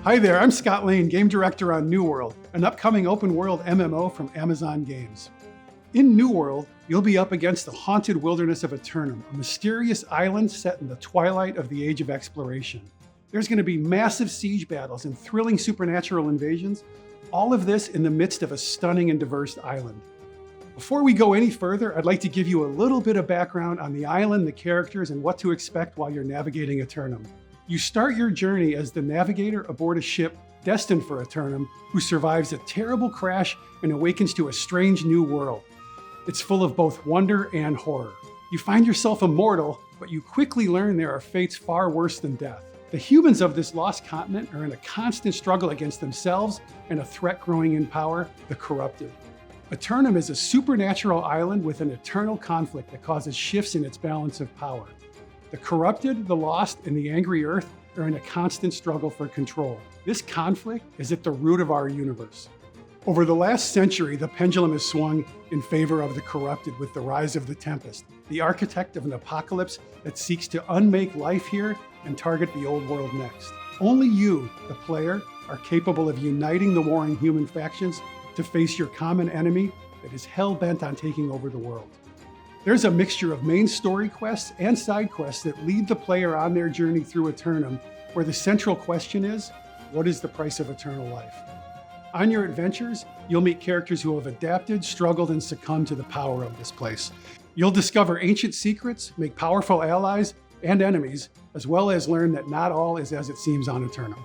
Hi there, I'm Scott Lane, Game Director on New World, an upcoming open-world MMO from Amazon Games. In New World, you'll be up against the haunted wilderness of Eternum, a mysterious island set in the twilight of the Age of Exploration. There's going to be massive siege battles and thrilling supernatural invasions, all of this in the midst of a stunning and diverse island. Before we go any further, I'd like to give you a little bit of background on the island, the characters, and what to expect while you're navigating Eternum. You start your journey as the navigator aboard a ship destined for Eternum, who survives a terrible crash and awakens to a strange new world. It's full of both wonder and horror. You find yourself immortal, but you quickly learn there are fates far worse than death. The humans of this lost continent are in a constant struggle against themselves and a threat growing in power, the corrupted. Eternum is a supernatural island with an eternal conflict that causes shifts in its balance of power. The corrupted, the lost, and the angry earth are in a constant struggle for control. This conflict is at the root of our universe. Over the last century, the pendulum has swung in favor of the corrupted with the rise of the Tempest, the architect of an apocalypse that seeks to unmake life here and target the old world next. Only you, the player, are capable of uniting the warring human factions to face your common enemy that is hell-bent on taking over the world. There's a mixture of main story quests and side quests that lead the player on their journey through Eternum, where the central question is, what is the price of eternal life? On your adventures, you'll meet characters who have adapted, struggled, and succumbed to the power of this place. You'll discover ancient secrets, make powerful allies and enemies, as well as learn that not all is as it seems on Eternum.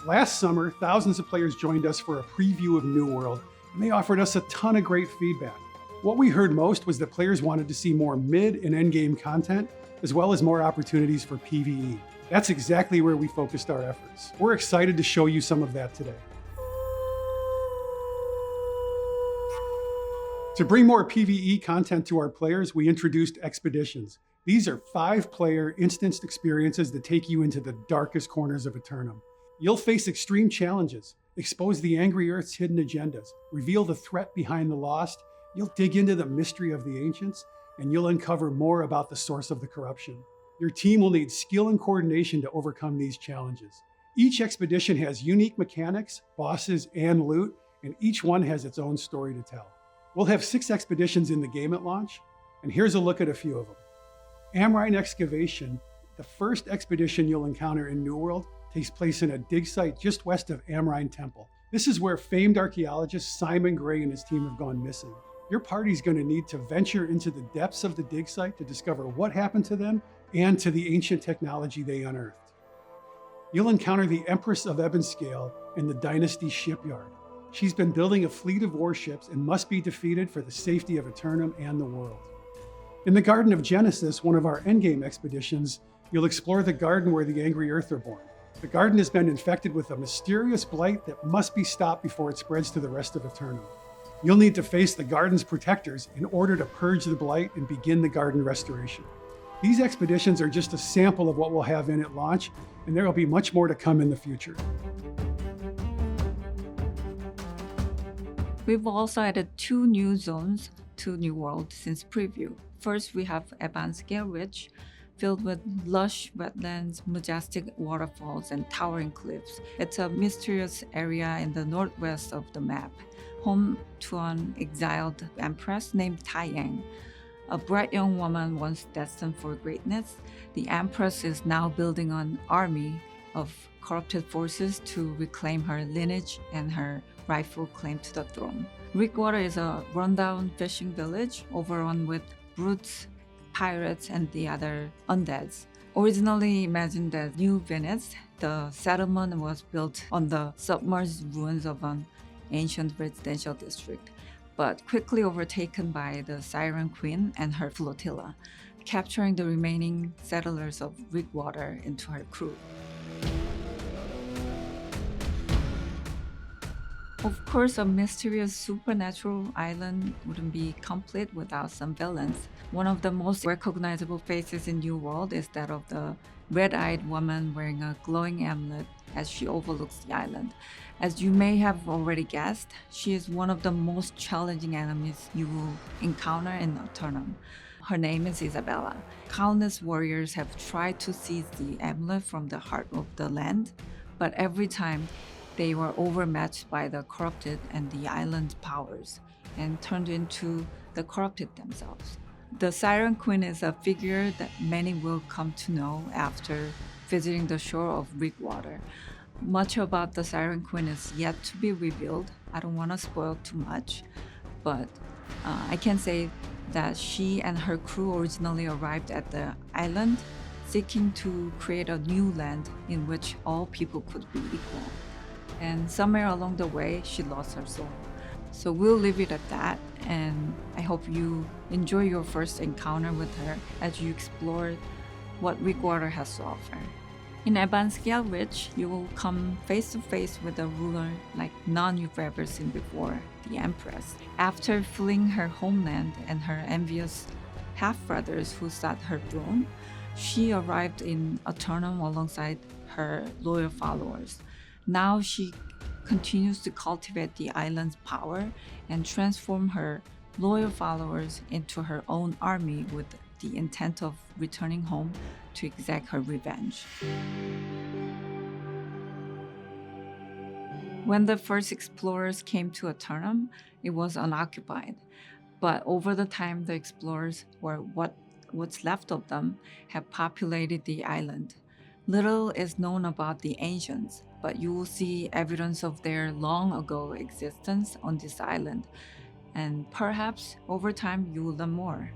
Last summer, thousands of players joined us for a preview of New World, and they offered us a ton of great feedback. What we heard most was that players wanted to see more mid and endgame content, as well as more opportunities for PvE. That's exactly where we focused our efforts. We're excited to show you some of that today. To bring more PvE content to our players, we introduced Expeditions. These are 5-player instanced experiences that take you into the darkest corners of Eternum. You'll face extreme challenges, expose the angry Earth's hidden agendas, reveal the threat behind the lost, you'll dig into the mystery of the ancients, and you'll uncover more about the source of the corruption. Your team will need skill and coordination to overcome these challenges. Each expedition has unique mechanics, bosses, and loot, and each one has its own story to tell. We'll have 6 expeditions in the game at launch, and here's a look at a few of them. AMRINE Excavation, the first expedition you'll encounter in New World, takes place in a dig site just west of AMRINE Temple. This is where famed archaeologist Simon Gray and his team have gone missing. Your party's going to need to venture into the depths of the dig site to discover what happened to them and to the ancient technology they unearthed. You'll encounter the Empress of Ebonscale in the Dynasty Shipyard. She's been building a fleet of warships and must be defeated for the safety of Eternum and the world. In the Garden of Genesis, one of our endgame expeditions, you'll explore the garden where the angry Earth are born. The garden has been infected with a mysterious blight that must be stopped before it spreads to the rest of Eternum. You'll need to face the garden's protectors in order to purge the blight and begin the garden restoration. These expeditions are just a sample of what we'll have in at launch, and there will be much more to come in the future. We've also added 2 new zones to New World since preview. First, we have Ebonscale Ridge, filled with lush wetlands, majestic waterfalls, and towering cliffs. It's a mysterious area in the northwest of the map, home to an exiled empress named Taiyang. A bright young woman once destined for greatness, the empress is now building an army of corrupted forces to reclaim her lineage and her rightful claim to the throne. Rickwater is a rundown fishing village overrun with brutes, pirates, and the other undeads. Originally imagined as New Venice, the settlement was built on the submerged ruins of an ancient residential district, but quickly overtaken by the Siren Queen and her flotilla, capturing the remaining settlers of Rickwater into her crew. Of course, a mysterious supernatural island wouldn't be complete without some villains. One of the most recognizable faces in New World is that of the red-eyed woman wearing a glowing amulet as she overlooks the island. As you may have already guessed, she is one of the most challenging enemies you will encounter in Eternum. Her name is Isabella. Countless warriors have tried to seize the amulet from the heart of the land, but every time they were overmatched by the corrupted and the island powers and turned into the corrupted themselves. The Siren Queen is a figure that many will come to know after visiting the shore of Rickwater. Much about the Siren Queen is yet to be revealed. I don't want to spoil too much, but I can say that she and her crew originally arrived at the island seeking to create a new land in which all people could be equal. And somewhere along the way, she lost her soul. So we'll leave it at that, and I hope you enjoy your first encounter with her as you explore what Rickwater has to offer. In Abanscale Ridge, you will come face to face with a ruler like none you've ever seen before, the Empress. After fleeing her homeland and her envious half-brothers who sat her throne, she arrived in Eternum alongside her loyal followers. Now she continues to cultivate the island's power and transform her loyal followers into her own army with the intent of returning home to exact her revenge. When the first explorers came to Eternum, it was unoccupied. But over the time, the explorers, or what's left of them, have populated the island. Little is known about the ancients, but you will see evidence of their long ago existence on this island, and perhaps over time you will learn more.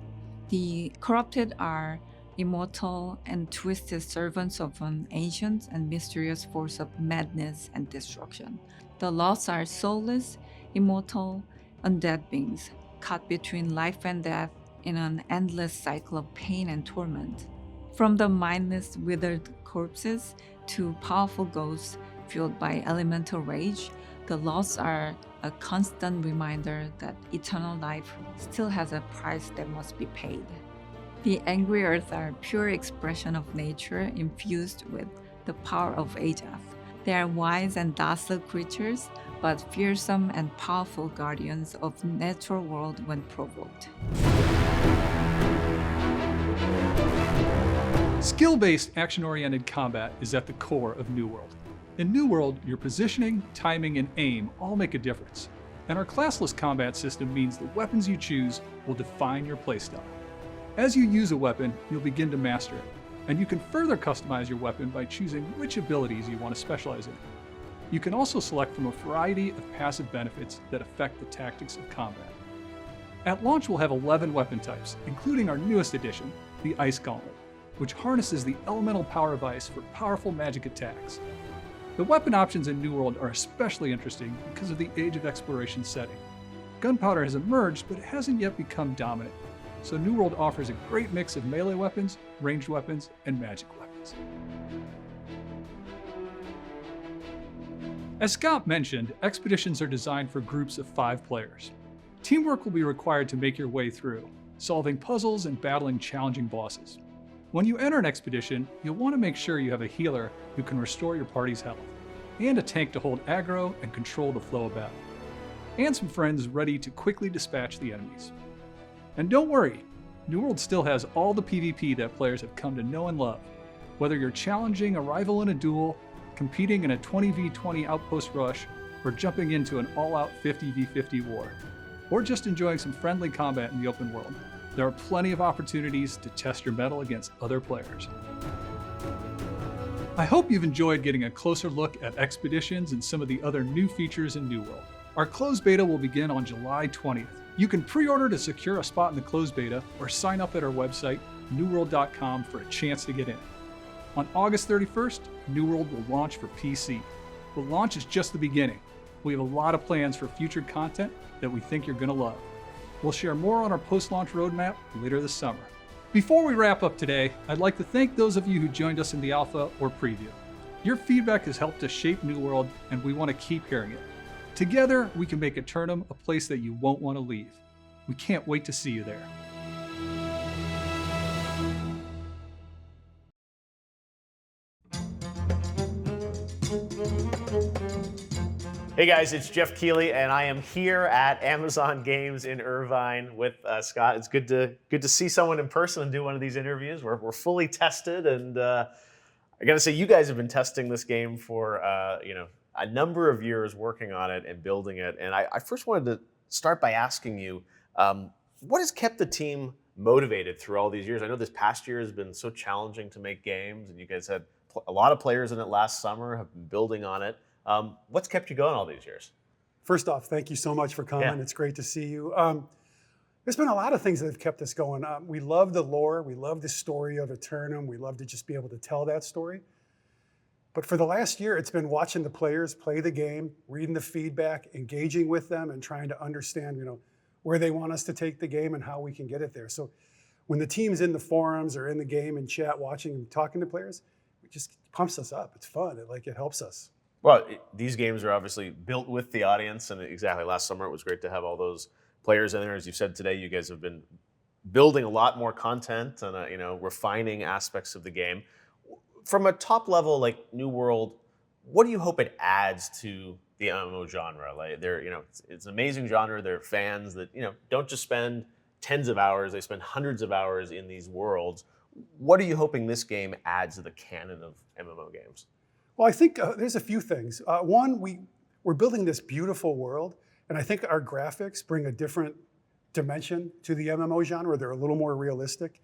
The corrupted are immortal and twisted servants of an ancient and mysterious force of madness and destruction. The lost are soulless, immortal, undead beings, caught between life and death in an endless cycle of pain and torment. From the mindless, withered corpses to powerful ghosts fueled by elemental rage, the lost are a constant reminder that eternal life still has a price that must be paid. The angry earth are pure expression of nature infused with the power of Ajath. They are wise and docile creatures, but fearsome and powerful guardians of the natural world when provoked. Skill-based, action-oriented combat is at the core of New World. In New World, your positioning, timing, and aim all make a difference. And our classless combat system means the weapons you choose will define your playstyle. As you use a weapon, you'll begin to master it, and you can further customize your weapon by choosing which abilities you want to specialize in. You can also select from a variety of passive benefits that affect the tactics of combat. At launch, we'll have 11 weapon types, including our newest addition, the Ice Gauntlet, which harnesses the elemental power of ice for powerful magic attacks. The weapon options in New World are especially interesting because of the Age of Exploration setting. Gunpowder has emerged, but it hasn't yet become dominant, so New World offers a great mix of melee weapons, ranged weapons, and magic weapons. As Scott mentioned, expeditions are designed for groups of 5 players. Teamwork will be required to make your way through, solving puzzles and battling challenging bosses. When you enter an expedition, you'll want to make sure you have a healer who can restore your party's health, and a tank to hold aggro and control the flow of battle, and some friends ready to quickly dispatch the enemies. And don't worry, New World still has all the PvP that players have come to know and love. Whether you're challenging a rival in a duel, competing in a 20v20 outpost rush, or jumping into an all-out 50v50 war, or just enjoying some friendly combat in the open world, there are plenty of opportunities to test your mettle against other players. I hope you've enjoyed getting a closer look at expeditions and some of the other new features in New World. Our closed beta will begin on July 20th. You can pre-order to secure a spot in the closed beta or sign up at our website, newworld.com, for a chance to get in. On August 31st, New World will launch for PC. The launch is just the beginning. We have a lot of plans for future content that we think you're going to love. We'll share more on our post-launch roadmap later this summer. Before we wrap up today, I'd like to thank those of you who joined us in the alpha or preview. Your feedback has helped us shape New World, and we want to keep hearing it. Together, we can make Eternum a place that you won't want to leave. We can't wait to see you there. Hey guys, it's Jeff Keighley, and I am here at Amazon Games in Irvine with Scott. It's good to see someone in person and do one of these interviews. We're fully tested, and I got to say, you guys have been testing this game for a number of years, working on it and building it. And I first wanted to start by asking you, what has kept the team motivated through all these years? I know this past year has been so challenging to make games, and you guys had a lot of players in it last summer, have been building on it. What's kept you going all these years? First off, thank you so much for coming. Yeah. It's great to see you. There's been a lot of things that have kept us going. We love the lore. We love the story of Eternum. We love to just be able to tell that story. But for the last year, it's been watching the players play the game, reading the feedback, engaging with them, and trying to understand, where they want us to take the game and how we can get it there. So when the team's in the forums or in the game and chat, watching and talking to players, it just pumps us up. It's fun. It helps us. Well, these games are obviously built with the audience, and exactly last summer it was great to have all those players in there. As you said today, you guys have been building a lot more content and refining aspects of the game. From a top level, like New World, what do you hope it adds to the MMO genre? Like, it's an amazing genre. There are fans that don't just spend tens of hours; they spend hundreds of hours in these worlds. What are you hoping this game adds to the canon of MMO games? Well, I think there's a few things. One, we're building this beautiful world, and I think our graphics bring a different dimension to the MMO genre. They're a little more realistic,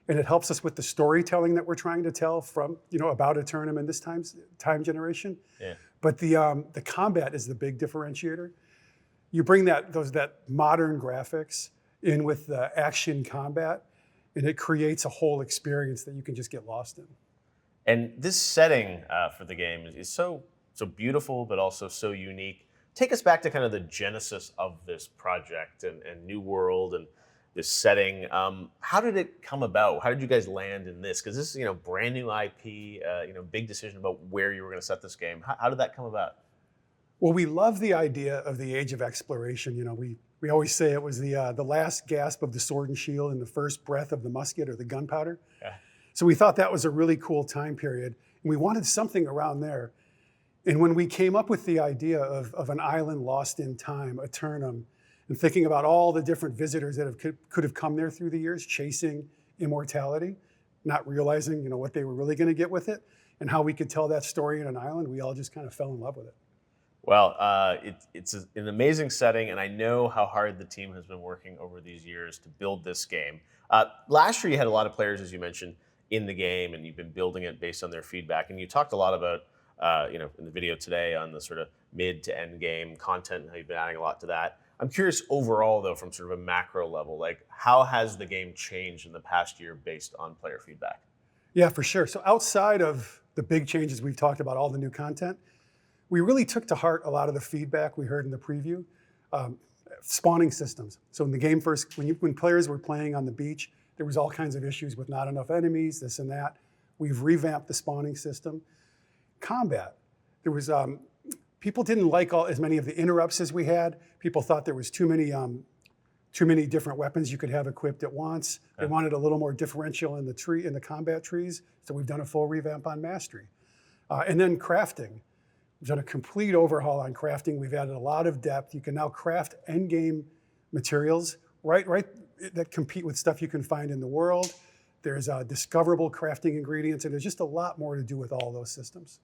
and it helps us with the storytelling that we're trying to tell from about Eternum in this time generation. Yeah. But the combat is the big differentiator. You bring that modern graphics in with the action combat, and it creates a whole experience that you can just get lost in. And this setting for the game is so beautiful, but also so unique. Take us back to kind of the genesis of this project and New World and this setting. How did it come about? How did you guys land in this? Because this is brand new IP, big decision about where you were going to set this game. How did that come about? Well, we love the idea of the age of exploration. We always say it was the last gasp of the sword and shield and the first breath of the musket or the gunpowder. Yeah. So we thought that was a really cool time period, and we wanted something around there. And when we came up with the idea of an island lost in time, Eternum, and thinking about all the different visitors that could have come there through the years, chasing immortality, not realizing what they were really going to get with it, and how we could tell that story in an island, we all just kind of fell in love with it. Well, it's an amazing setting, and I know how hard the team has been working over these years to build this game. Last year, you had a lot of players, as you mentioned, in the game, and you've been building it based on their feedback. And you talked a lot about, in the video today on the sort of mid to end game content and how you've been adding a lot to that. I'm curious overall, though, from sort of a macro level, like how has the game changed in the past year based on player feedback? Yeah, for sure. So outside of the big changes we've talked about, all the new content, we really took to heart a lot of the feedback we heard in the preview. Spawning systems. So in the game first, when players were playing on the beach, there was all kinds of issues with not enough enemies, this and that. We've revamped the spawning system. Combat. There was people didn't like as many of the interrupts as we had. People thought there was too many different weapons you could have equipped at once. They wanted a little more differential in the combat trees. So we've done a full revamp on mastery. And then crafting. We've done a complete overhaul on crafting. We've added a lot of depth. You can now craft endgame materials right that compete with stuff you can find in the world. There's discoverable crafting ingredients, and there's just a lot more to do with all those systems.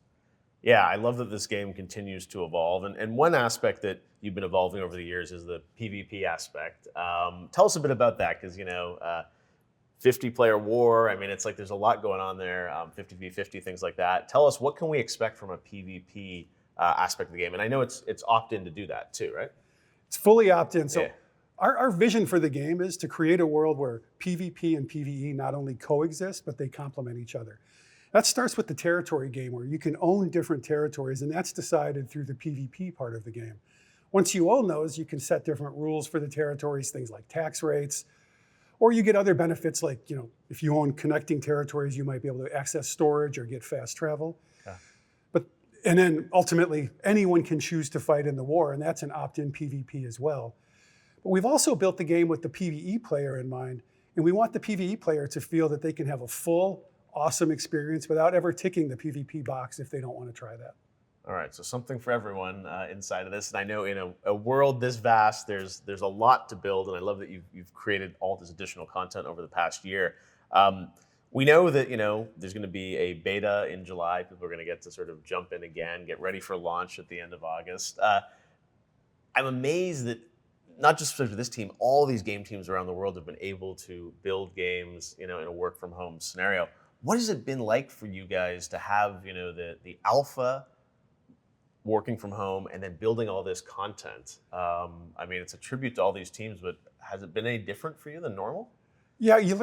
Yeah, I love that this game continues to evolve. And one aspect that you've been evolving over the years is the PvP aspect. Tell us a bit about that, because 50-player war, I mean, it's like there's a lot going on there, 50v50, things like that. Tell us, what can we expect from a PvP aspect of the game? And I know it's opt-in to do that too, right? It's fully opt-in. So yeah. Our vision for the game is to create a world where PvP and PvE not only coexist, but they complement each other. That starts with the territory game, where you can own different territories, and that's decided through the PvP part of the game. Once you own those, you can set different rules for the territories, things like tax rates, or you get other benefits like, if you own connecting territories, you might be able to access storage or get fast travel. Yeah. And then ultimately, anyone can choose to fight in the war, and that's an opt-in PvP as well. But we've also built the game with the PvE player in mind, and we want the PvE player to feel that they can have a full, awesome experience without ever ticking the PvP box if they don't want to try that. All right, so something for everyone inside of this. And I know in a world this vast, there's a lot to build, and I love that you've created all this additional content over the past year. We know that there's going to be a beta in July. People are going to get to sort of jump in again, get ready for launch at the end of August. I'm amazed that not just for this team, all these game teams around the world have been able to build games, in a work from home scenario. What has it been like for you guys to have, the alpha working from home and then building all this content? I mean, it's a tribute to all these teams, but has it been any different for you than normal? Yeah, you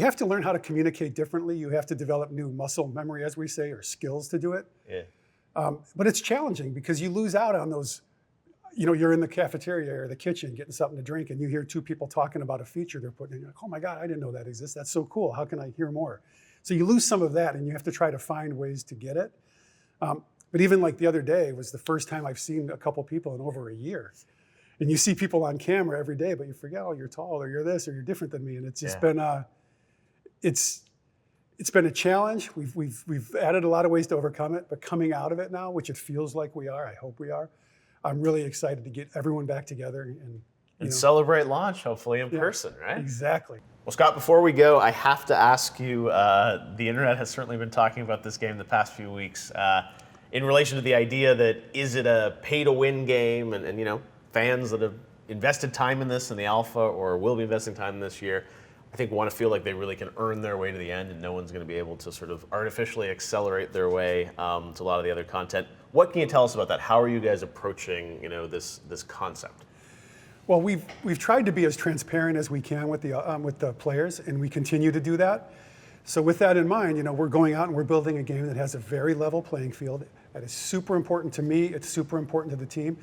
have to learn how to communicate differently. You have to develop new muscle memory, as we say, or skills to do it. Yeah. But it's challenging because you lose out on those. You're in the cafeteria or the kitchen getting something to drink, and you hear two people talking about a feature they're putting in. You're like, oh my God, I didn't know that exists. That's so cool. How can I hear more? So you lose some of that, and you have to try to find ways to get it. But even like the other day was the first time I've seen a couple people in over a year. And you see people on camera every day, but you forget, oh, you're tall, or you're this, or you're different than me. And it's just been it's been a challenge. We've added a lot of ways to overcome it, but coming out of it now, which it feels like we are, I hope we are, I'm really excited to get everyone back together and celebrate launch, hopefully in person, right? Exactly. Well, Scott, before we go, I have to ask you, the internet has certainly been talking about this game the past few weeks in relation to the idea that is it a pay-to-win game, and fans that have invested time in this in the alpha or will be investing time in this year, I think want to feel like they really can earn their way to the end, and no one's going to be able to sort of artificially accelerate their way to a lot of the other content. What can you tell us about that? How are you guys approaching this concept? Well, we've tried to be as transparent as we can with the players, and we continue to do that. So with that in mind, we're going out and we're building a game that has a very level playing field. That is super important to me. It's super important to the team.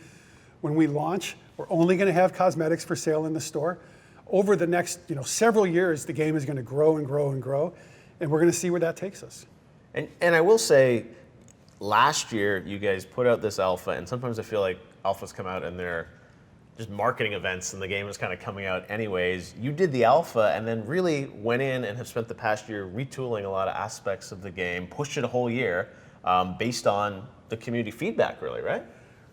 When we launch, we're only going to have cosmetics for sale in the store. Over the next several years, the game is going to grow and grow and grow, and we're going to see where that takes us. And I will say, last year you guys put out this alpha, and sometimes I feel like alphas come out and they're just marketing events, and the game is kind of coming out anyways. You did the alpha and then really went in and have spent the past year retooling a lot of aspects of the game, pushed it a whole year based on the community feedback, really, right?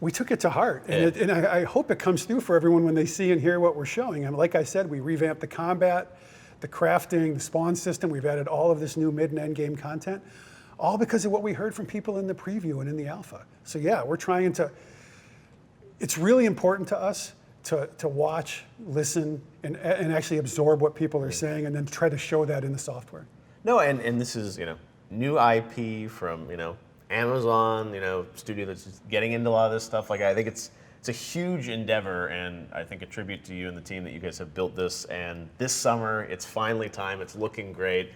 We took it to heart, and I hope it comes through for everyone when they see and hear what we're showing. And like I said, we revamped the combat, the crafting, the spawn system. We've added all of this new mid and end game content, all because of what we heard from people in the preview and in the alpha. So yeah, we're trying to, it's really important to us to watch, listen, and actually absorb what people are saying, and then try to show that in the software. No, and this is, new IP from, Amazon, studio that's just getting into a lot of this stuff. Like, I think it's a huge endeavor, and I think a tribute to you and the team that you guys have built this. And this summer, it's finally time. It's looking great.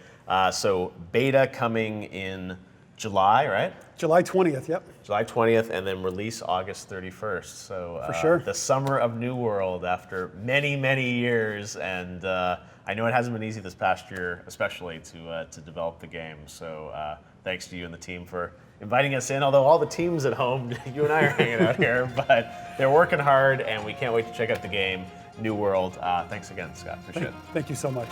So beta coming in July, right? July 20th, yep. July 20th, and then release August 31st. So for sure. The summer of New World after many, many years. And I know it hasn't been easy this past year, especially to develop the game. So thanks to you and the team for inviting us in, although all the teams at home, you and I are hanging out here, but they're working hard, and we can't wait to check out the game, New World. Thanks again, Scott. Appreciate it. Thank you so much.